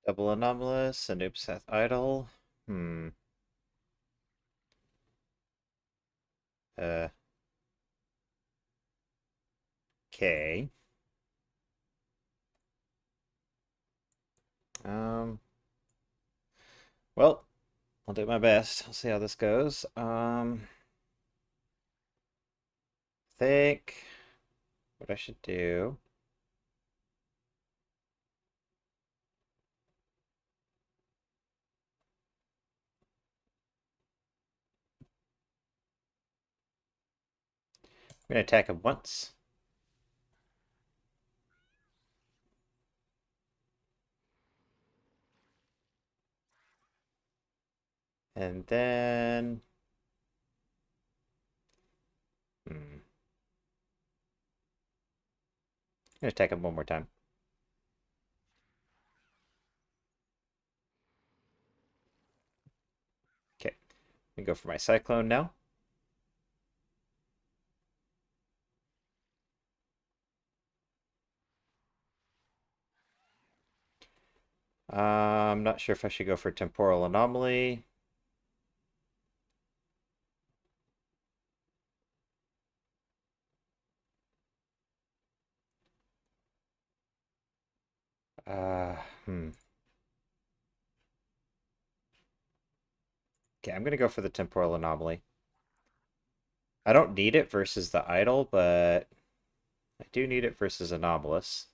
Double anomalous, and oops, Seth idle. Hmm. Uh. Okay. Um. Well, I'll do my best. I'll see how this goes. Think what I should do. I'm gonna attack him once. And then... I'm gonna attack him one more time. Okay. We go for my Cyclone now. I'm not sure if I should go for Temporal Anomaly. Uh, hmm. Okay, I'm gonna go for the Temporal Anomaly. I don't need it versus the Idol, but I do need it versus Anomalous.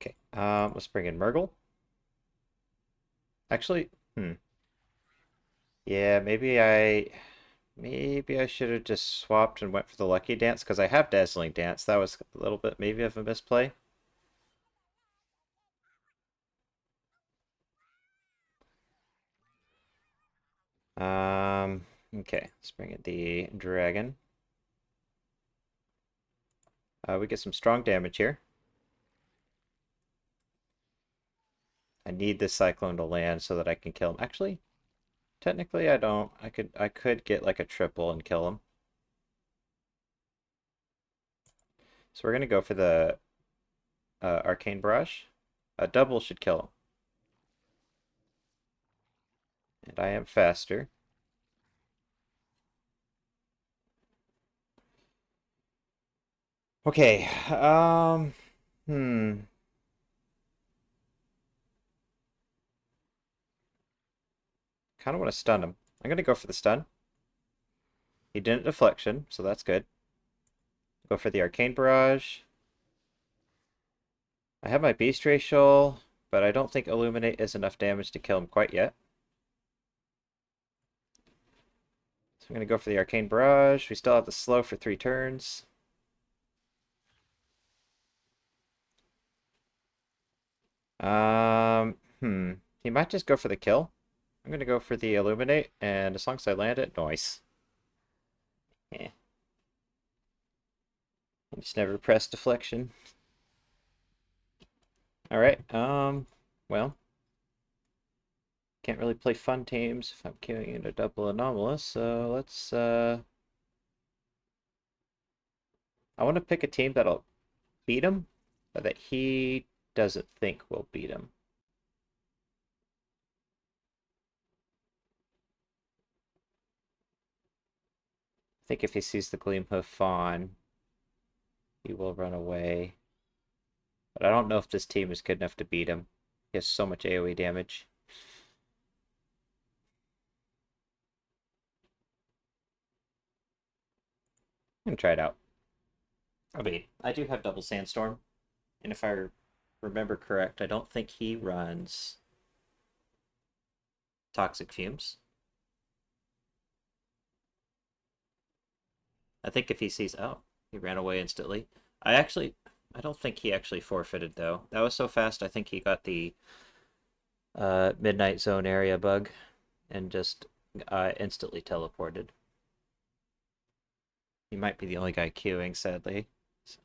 Okay, let's bring in Murgle. Actually, yeah, maybe I should have just swapped and went for the Lucky Dance because I have Dazzling Dance. That was a little bit maybe of a misplay. Okay, let's bring in the Dragon. We get some strong damage here. I need this Cyclone to land so that I can kill him. Actually, technically I don't. I could get like a triple and kill him. So we're gonna go for the Arcane Barrage. A double should kill him. And I am faster. Okay, hmm. Kind of want to stun him. I'm gonna go for the stun. He didn't deflection, so that's good. Go for the Arcane Barrage. I have my Beast Racial, but I don't think Illuminate is enough damage to kill him quite yet. So I'm going to go for the Arcane Barrage. We still have the slow for 3 turns. He might just go for the kill. I'm going to go for the Illuminate, and as long as I land it, nice. Yeah. I just never press deflection. Alright, well, can't really play fun teams if I'm queuing into double anomalous, so let's, I want to pick a team that'll beat him, but that he doesn't think will beat him. I think if he sees the Gleamhoof Fawn, he will run away. But I don't know if this team is good enough to beat him. He has so much AoE damage. I'm gonna try it out. I mean, I do have double Sandstorm, and if I remember correct, I don't think he runs Toxic Fumes. I think if he sees, oh, he ran away instantly. I don't think he actually forfeited though. That was so fast. I think he got the Midnight Zone area bug and just instantly teleported. He might be the only guy queuing, sadly. So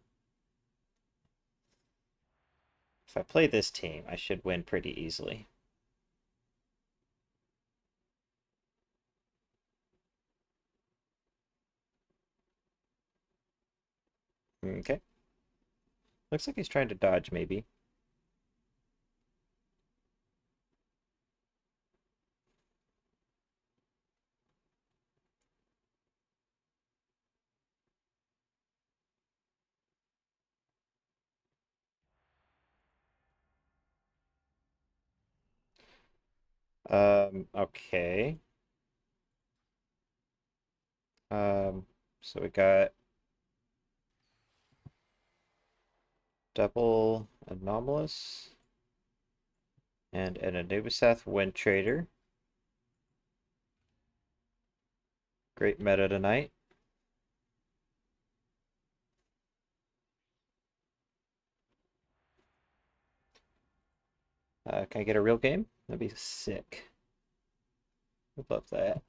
if I play this team, I should win pretty easily. Okay. Looks like he's trying to dodge, maybe. Okay. So we got double anomalous and an Anubiseth Wind Trader. Great meta tonight. Can I get a real game? That'd be sick. Would love that.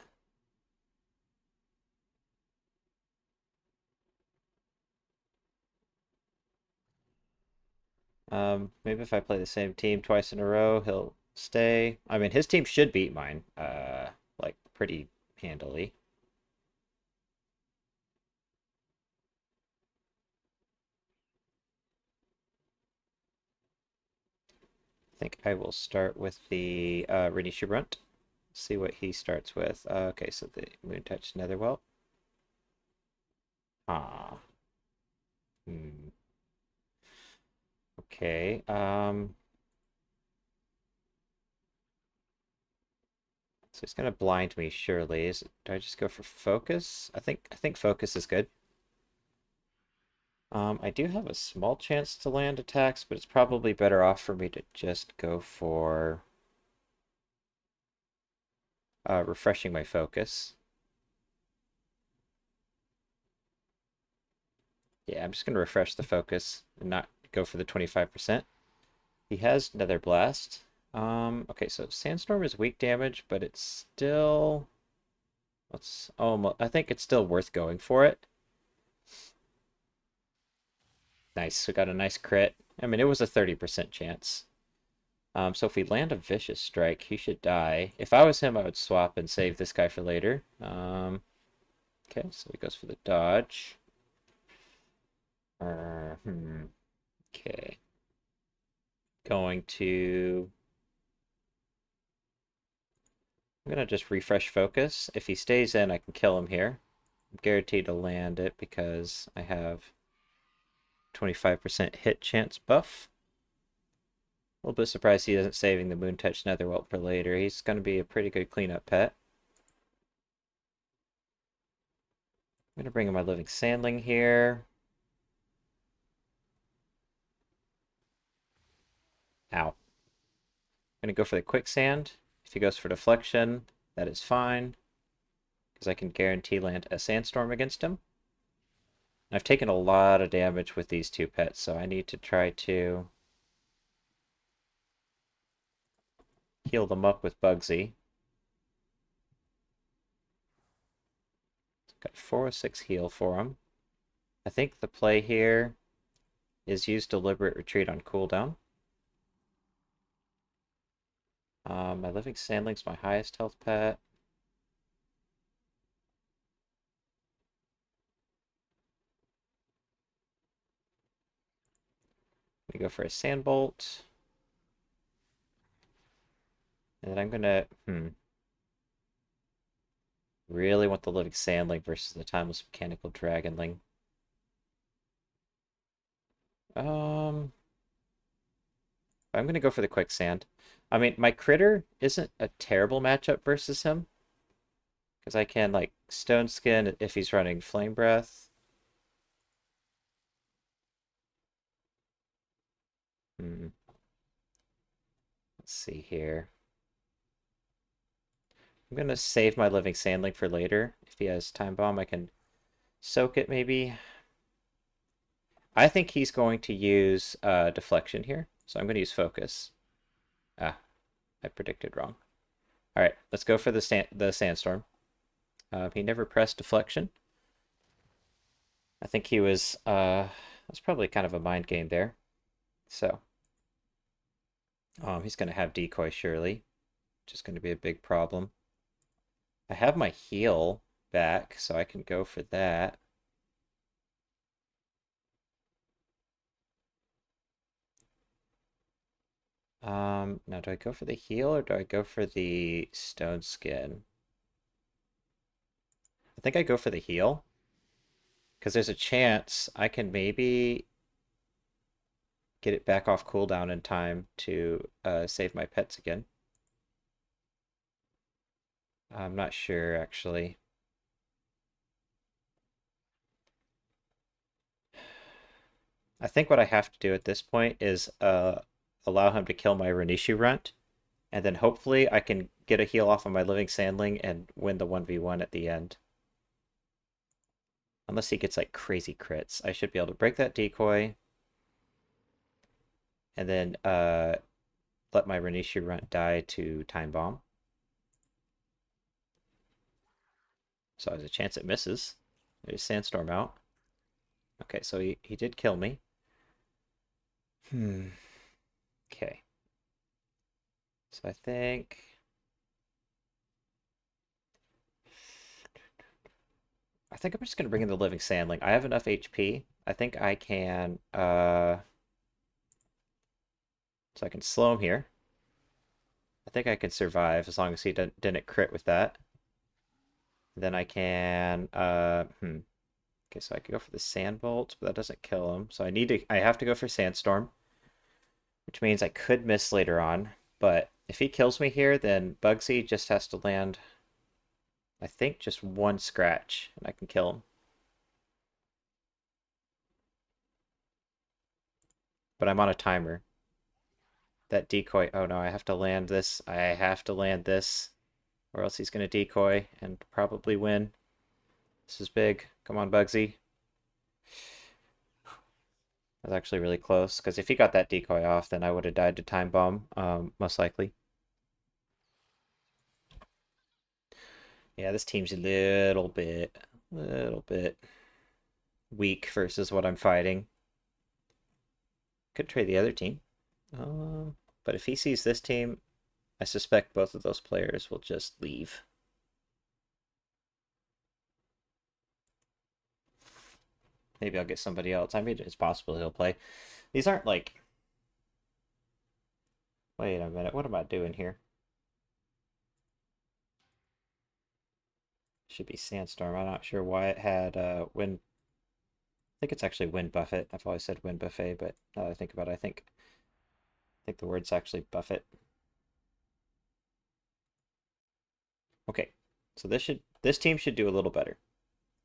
Maybe if I play the same team twice in a row, he'll stay. I mean, his team should beat mine, like pretty handily. I think I will start with the Renishabrunt. See what he starts with. Okay, so the Moontouch Netherwelt. Ah. Hmm. Okay. So he's gonna blind me, surely. Do I just go for focus? I think focus is good. I do have a small chance to land attacks, but it's probably better off for me to just go for refreshing my focus. Yeah, I'm just gonna refresh the focus and not go for the 25%. He has Nether Blast. Okay, so Sandstorm is weak damage, but it's still... Let's almost... I think it's still worth going for it. Nice, we got a nice crit. I mean, it was a 30% chance. So if we land a Vicious Strike, he should die. If I was him, I would swap and save this guy for later. Okay, so he goes for the dodge. Okay. Going to... I'm going to just refresh focus. If he stays in, I can kill him here. I'm guaranteed to land it because I have 25% hit chance buff. A little bit surprised he isn't saving the Moontouch Netherwelt for later. He's going to be a pretty good cleanup pet. I'm going to bring in my Living Sandling here. Ow. I'm going to go for the Quicksand. If he goes for deflection, that is fine, because I can guarantee land a Sandstorm against him. I've taken a lot of damage with these two pets, so I need to try to heal them up with Bugsy. Got 406 heal for him. I think the play here is use Deliberate Retreat on cooldown. My Living Sandling's my highest health pet. We go for a Sandbolt. And then I'm gonna, really want the Living Sandling versus the Timeless Mechanical Dragonling. I'm gonna go for the Quicksand. I mean, my Critter isn't a terrible matchup versus him, because I can, like, Stone Skin if he's running Flame Breath. Let's see here. I'm gonna save my Living Sandling for later. If he has Time Bomb, I can soak it maybe. I think he's going to use Deflection here, so I'm going to use Focus. Ah, I predicted wrong. All right, let's go for the Sandstorm. He never pressed Deflection. I think he was, that's probably kind of a mind game there. So, he's going to have Decoy surely, which is going to be a big problem. I have my heal back, so I can go for that. Now do I go for the heal or do I go for the stone skin? I think I go for the heal. Because there's a chance I can maybe get it back off cooldown in time to save my pets again. I'm not sure, actually. I think what I have to do at this point is allow him to kill my Renishu runt, and then hopefully I can get a heal off of my living sandling and win the 1v1 at the end. Unless he gets like crazy crits. I should be able to break that decoy. And then let my Renishu runt die to Time Bomb. So there's a chance it misses. There's Sandstorm out. Okay, so he did kill me. Okay. So I think... I'm just going to bring in the Living Sandling. I have enough HP. I think I can... So I can slow him here. I think I can survive as long as he didn't crit with that. Then I can... Okay, so I could go for the Sand Bolt, but that doesn't kill him. So I have to go for Sandstorm, which means I could miss later on. But if he kills me here, then Bugsy just has to land, I think, just one scratch, and I can kill him. But I'm on a timer. That decoy, oh no, I have to land this. I have to land this, or else he's going to decoy and probably win. This is big. Come on, Bugsy. That was actually really close, because if he got that decoy off, then I would have died to Time Bomb, most likely. Yeah, this team's a little bit weak versus what I'm fighting. Could trade the other team. But if he sees this team, I suspect both of those players will just leave. Maybe I'll get somebody else. I mean, it's possible he'll play. These aren't like... Wait a minute, what am I doing here? Should be Sandstorm. I'm not sure why it had Wind... I think it's actually Wind Buffet. I've always said Wind Buffet, but now that I think about it, I think the word's actually Buffet. Okay, so this team should do a little better.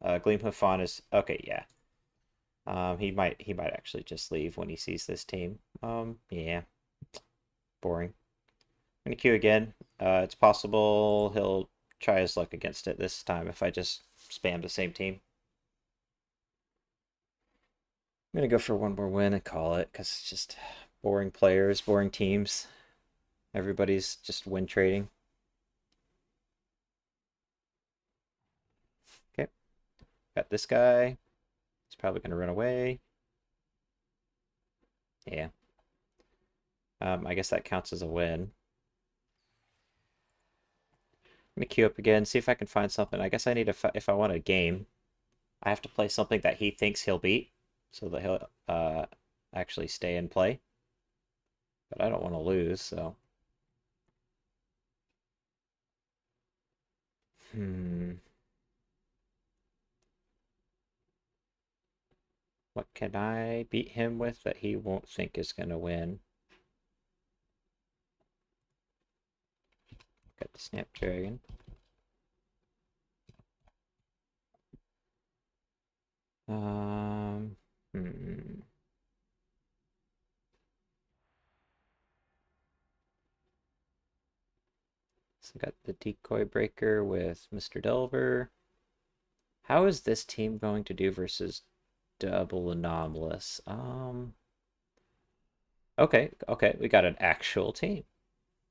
Gleamhoof Fawn is okay, yeah. He might actually just leave when he sees this team. Yeah. Boring. I'm gonna queue again. It's possible he'll try his luck against it this time if I just spam the same team. I'm gonna go for one more win and call it, because it's just boring players, boring teams. Everybody's just win trading. Okay. Got this guy. He's probably gonna run away. Yeah. I guess that counts as a win. I'm gonna queue up again, see if I can find something. I guess I need to, if I want a game, I have to play something that he thinks he'll beat, so that he'll actually stay and play. But I don't want to lose, so. What can I beat him with that he won't think is gonna win? Got the Snapdragon. So got the Decoy Breaker with Mr. Delver. How is this team going to do versus Double Anomalous? Okay, we got an actual team.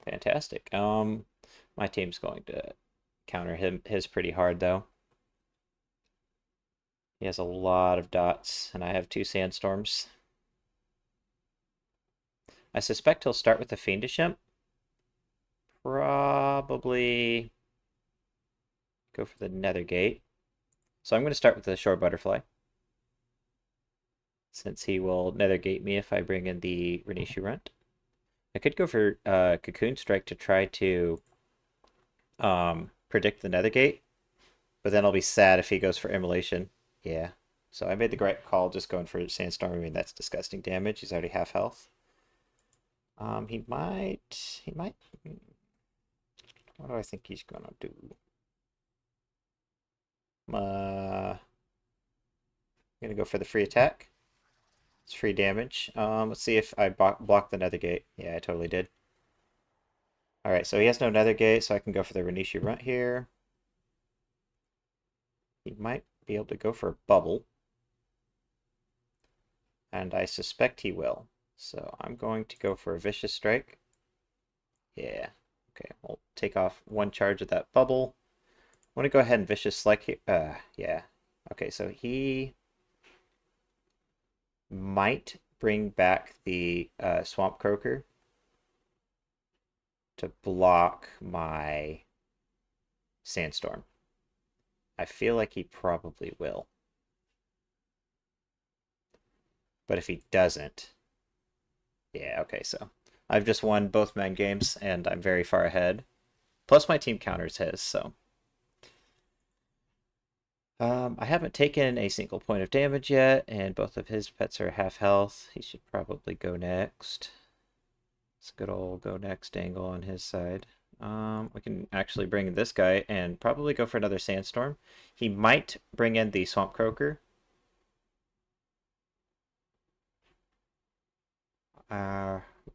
Fantastic. My team's going to counter his pretty hard though. He has a lot of dots, and I have 2 Sandstorms. I suspect he'll start with the Fiendish Imp. Probably go for the Nethergate. So I'm going to start with the Shore Butterfly, since he will Nethergate me if I bring in the Renishu runt. I could go for Cocoon Strike to try to predict the Nethergate, but then I'll be sad if he goes for Immolation. Yeah. So I made the right call just going for Sandstorm. I mean, that's disgusting damage. He's already half health. He might. What do I think he's gonna do? I'm gonna go for the free attack. It's free damage. Let's see if I block the Nethergate. Yeah, I totally did. Alright, so he has no Nethergate, so I can go for the Renishu Runt here. He might be able to go for a bubble. And I suspect he will. So I'm going to go for a Vicious Strike. Yeah. Okay, we'll take off one charge of that bubble. I want to go ahead and Vicious Strike here. Yeah. Okay, so he might bring back the Swamp Croaker to block my Sandstorm. I feel like he probably will. But if he doesn't... Yeah, okay, so I've just won both men games, and I'm very far ahead. Plus my team counters his, so... I haven't taken a single point of damage yet, and both of his pets are half health. He should probably go next. It's a good old go next angle on his side. We can actually bring in this guy and probably go for another Sandstorm. He might bring in the Swamp Croaker.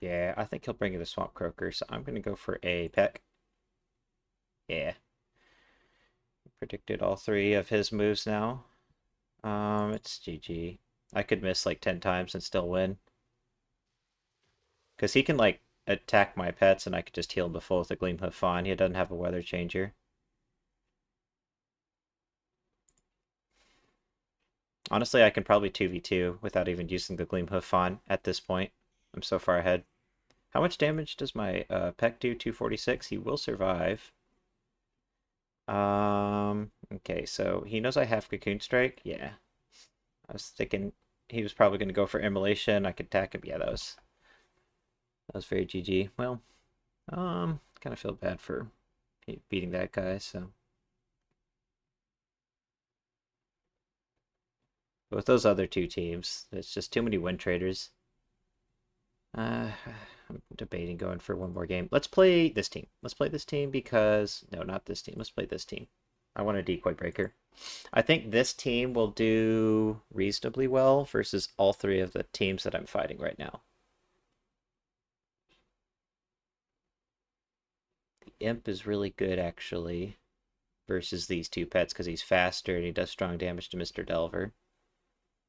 Yeah, I think he'll bring in the Swamp Croaker, so I'm going to go for a Peck. Yeah. Predicted all three of his moves now. It's GG. I could miss like 10 times and still win. Because he can like attack my pets and I could just heal him before with a Gleamhoof Fawn. He doesn't have a weather changer. Honestly, I can probably 2v2 without even using the Gleamhoof Fawn at this point. I'm so far ahead. How much damage does my Peck do? 246. He will survive. Okay, so he knows I have Cocoon Strike. Yeah. I was thinking he was probably going to go for Immolation. I could attack him. Yeah, that was very GG. Well, kind of feel bad for beating that guy, so. But with those other two teams, it's just too many win traders. I'm debating going for one more game. Let's play this team. Let's play this team because... No, not this team. Let's play this team. I want a Decoy Breaker. I think this team will do reasonably well versus all three of the teams that I'm fighting right now. The Imp is really good, actually, versus these two pets because he's faster and he does strong damage to Mr. Delver.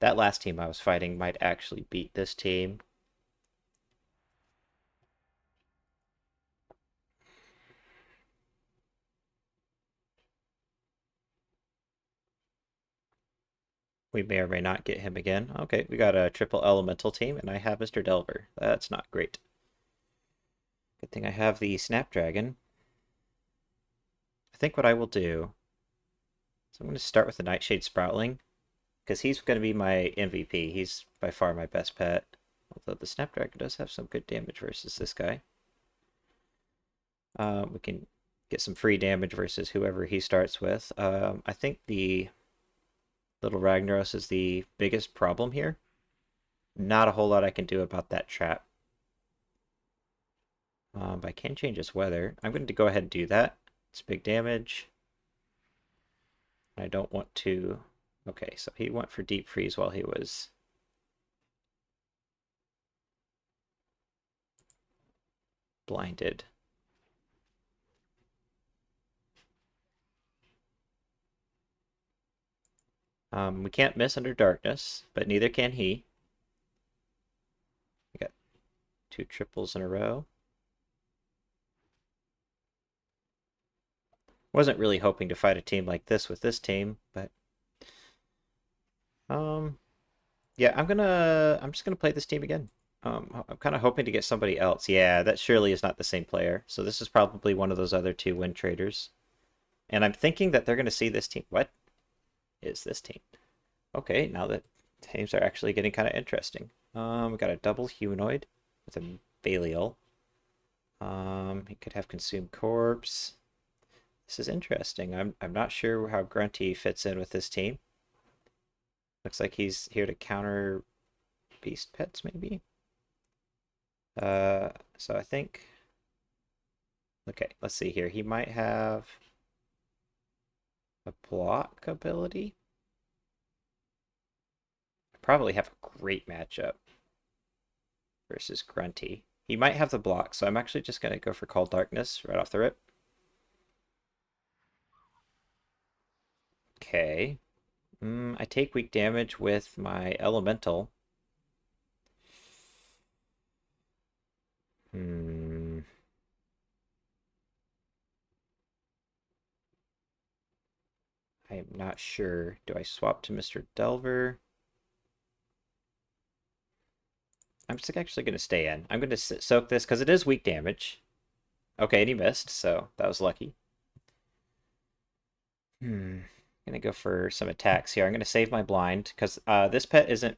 That last team I was fighting might actually beat this team. We may or may not get him again. Okay, we got a triple elemental team, and I have Mr. Delver. That's not great. Good thing I have the Snapdragon. I think what I will do is I'm going to start with the Nightshade Sproutling, because he's going to be my MVP. He's by far my best pet. Although the Snapdragon does have some good damage versus this guy. We can get some free damage versus whoever he starts with. I think the Little Ragnaros is the biggest problem here. Not a whole lot I can do about that trap. But I can change his weather. I'm going to go ahead and do that. It's big damage. I don't want to... Okay, so he went for Deep Freeze while he was... blinded. We can't miss under darkness, but neither can he. We got 2 triples in a row. Wasn't really hoping to fight a team like this with this team, but yeah, I'm just gonna play this team again. I'm kind of hoping to get somebody else. Yeah, that surely is not the same player. So this is probably one of those other 2 win traders. And I'm thinking that they're gonna see this team. What is this team? Okay, now that teams are actually getting kind of interesting. We got a double humanoid with a Belial. He could have consumed corpse. This is interesting. I'm not sure how Grunty fits in with this team. Looks like he's here to counter beast pets, maybe. So I think. Okay, let's see here. He might have a block ability. Probably have a great matchup versus Grunty. He might have the block, so I'm actually just gonna go for Cold Darkness right off the rip. Okay. I take weak damage with my elemental. Hmm. I am not sure. Do I swap to Mr. Delver? I'm just actually going to stay in. I'm going to soak this because it is weak damage. Okay, and he missed, so that was lucky. I'm going to go for some attacks here. I'm going to save my blind because this pet isn't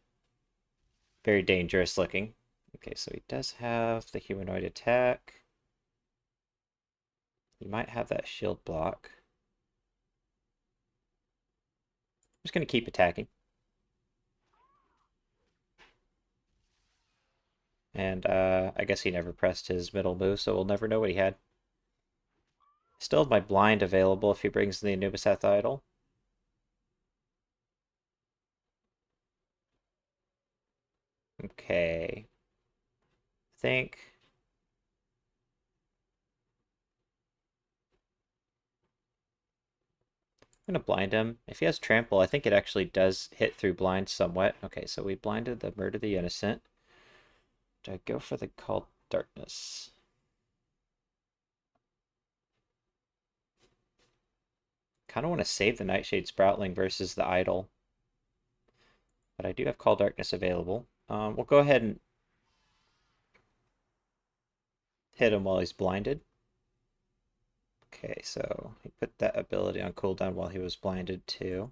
very dangerous looking. Okay, so he does have the humanoid attack. He might have that shield block. I'm just going to keep attacking. And I guess he never pressed his middle move, so we'll never know what he had. Still have my blind available if he brings the Anubis idol. Okay. I think. I'm going to blind him. If he has trample, I think it actually does hit through blind somewhat. Okay, so we blinded the Murder the Innocent. Do I go for the Called Darkness? Kind of want to save the Nightshade Sproutling versus the Idol. But I do have Call Darkness available. We'll go ahead and hit him while he's blinded. Okay, so he put that ability on cooldown while he was blinded too.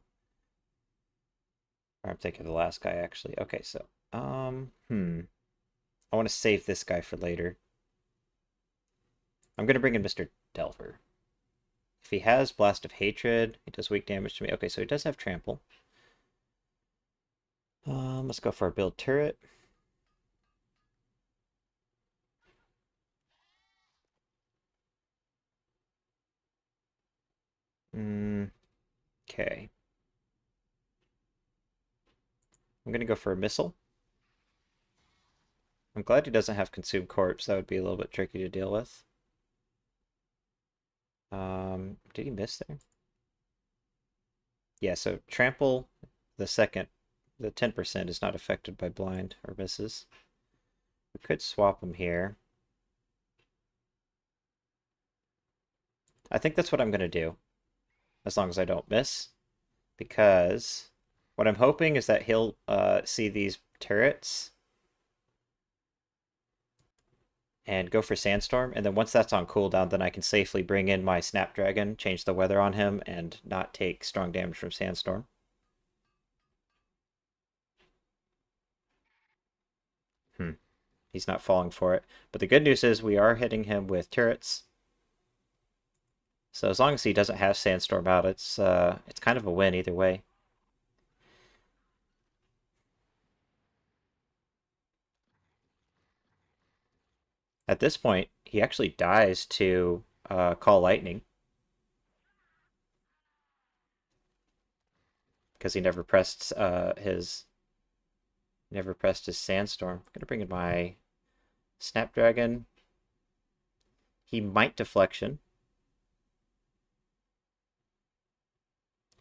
Or I'm thinking of the last guy actually. Okay, so I want to save this guy for later. I'm gonna bring in Mr. Delver. If he has Blast of Hatred, he does weak damage to me. Okay, so he does have trample. Let's go for our build turret. Okay. I'm gonna go for a missile. I'm glad he doesn't have consumed corpse. That would be a little bit tricky to deal with. Did he miss there? Yeah, so trample the 10% is not affected by blind or misses. We could swap him here. I think that's what I'm gonna do, as long as I don't miss, because what I'm hoping is that he'll see these turrets and go for Sandstorm, and then once that's on cooldown, then I can safely bring in my Snapdragon, change the weather on him, and not take strong damage from Sandstorm. He's not falling for it. But the good news is we are hitting him with turrets. So as long as he doesn't have Sandstorm out, it's kind of a win either way. At this point, he actually dies to call lightning because he never pressed his Sandstorm. I'm gonna bring in my Snapdragon. He might deflection.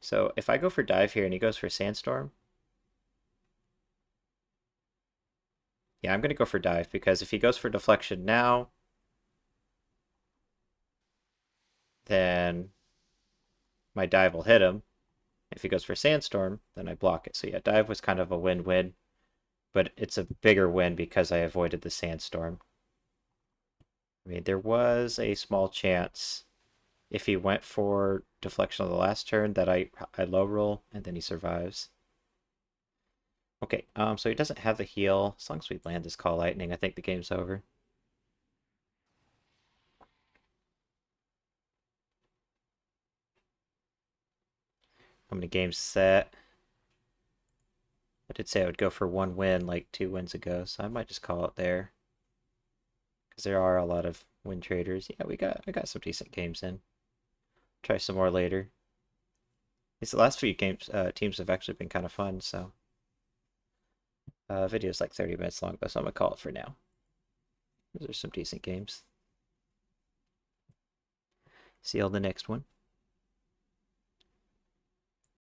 So if I go for dive here and he goes for Sandstorm, yeah, I'm gonna go for dive because if he goes for deflection now, then my dive will hit him. If he goes for Sandstorm, then I block it. So yeah, dive was kind of a win-win, but it's a bigger win because I avoided the Sandstorm. I mean, there was a small chance if he went for deflection on the last turn that I low roll and then he survives. Okay, so he doesn't have the heal. As long as we land this Call Lightning, I think the game's over. How many games is that? I did say I would go for 1 win like 2 wins ago, so I might just call it there. Because there are a lot of win traders. Yeah, I got some decent games in. Try some more later. These last few games, teams have actually been kind of fun, so. Video's like 30 minutes long, though, so I'm gonna call it for now. Those are some decent games. See you on the next one.